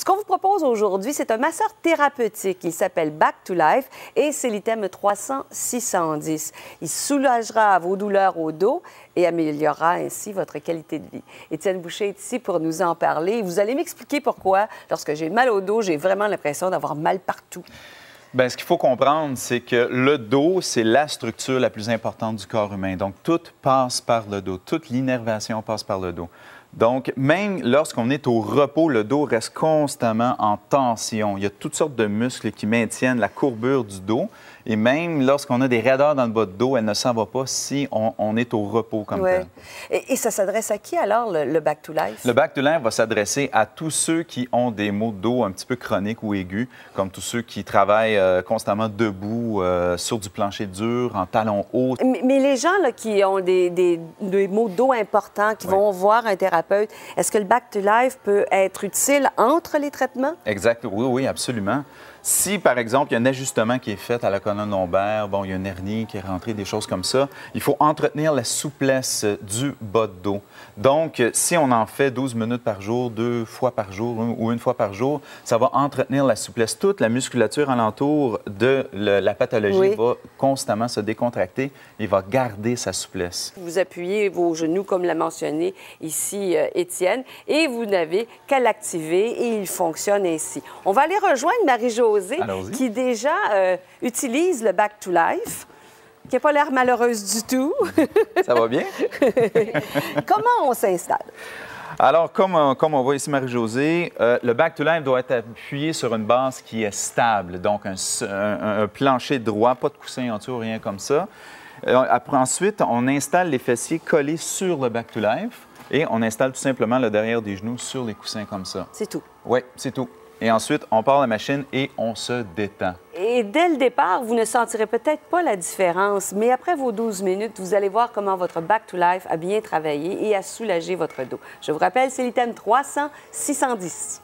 Ce qu'on vous propose aujourd'hui, c'est un masseur thérapeutique. Il s'appelle Back to Life et c'est l'item 300-610. Il soulagera vos douleurs au dos et améliorera ainsi votre qualité de vie. Étienne Boucher est ici pour nous en parler. Vous allez m'expliquer pourquoi, lorsque j'ai mal au dos, j'ai vraiment l'impression d'avoir mal partout. Bien, ce qu'il faut comprendre, c'est que le dos, c'est la structure la plus importante du corps humain. Donc, tout passe par le dos. Toute l'innervation passe par le dos. Donc, même lorsqu'on est au repos, le dos reste constamment en tension. Il y a toutes sortes de muscles qui maintiennent la courbure du dos. Et même lorsqu'on a des raideurs dans le bas de dos, elle ne s'en va pas si on est au repos comme tel. Et ça s'adresse à qui, alors, le Back to Life? Le Back to Life va s'adresser à tous ceux qui ont des maux de dos un petit peu chroniques ou aigus, comme tous ceux qui travaillent constamment debout, sur du plancher dur, en talons hauts. Mais les gens là, qui ont des maux de dos importants, qui vont voir un thérapeute, est-ce que le Back to Life peut être utile entre les traitements? Exact, oui, absolument. Si, par exemple, il y a un ajustement qui est fait à la colonne lombaire, bon, il y a une hernie qui est rentrée, des choses comme ça, il faut entretenir la souplesse du bas de dos. Donc, si on en fait 12 minutes par jour, 2 fois par jour ou 1 fois par jour, ça va entretenir la souplesse. Toute la musculature alentour de la pathologie va constamment se décontracter et va garder sa souplesse. Vous appuyez vos genoux, comme l'a mentionné ici Étienne, et vous n'avez qu'à l'activer et il fonctionne ainsi. On va aller rejoindre Marie-Jo qui déjà utilise le Back to Life, qui n'a pas l'air malheureuse du tout. Ça va bien? Comment on s'installe? Alors, comme on voit ici Marie-Josée, le Back to Life doit être appuyé sur une base qui est stable, donc un plancher droit, pas de coussin en dessous, rien comme ça. Ensuite, on installe les fessiers collés sur le Back to Life et on installe tout simplement le derrière des genoux sur les coussins comme ça. C'est tout? Oui, c'est tout. Et ensuite, on part la machine et on se détend. Et dès le départ, vous ne sentirez peut-être pas la différence, mais après vos 12 minutes, vous allez voir comment votre Back to Life a bien travaillé et a soulagé votre dos. Je vous rappelle, c'est l'item 300-610.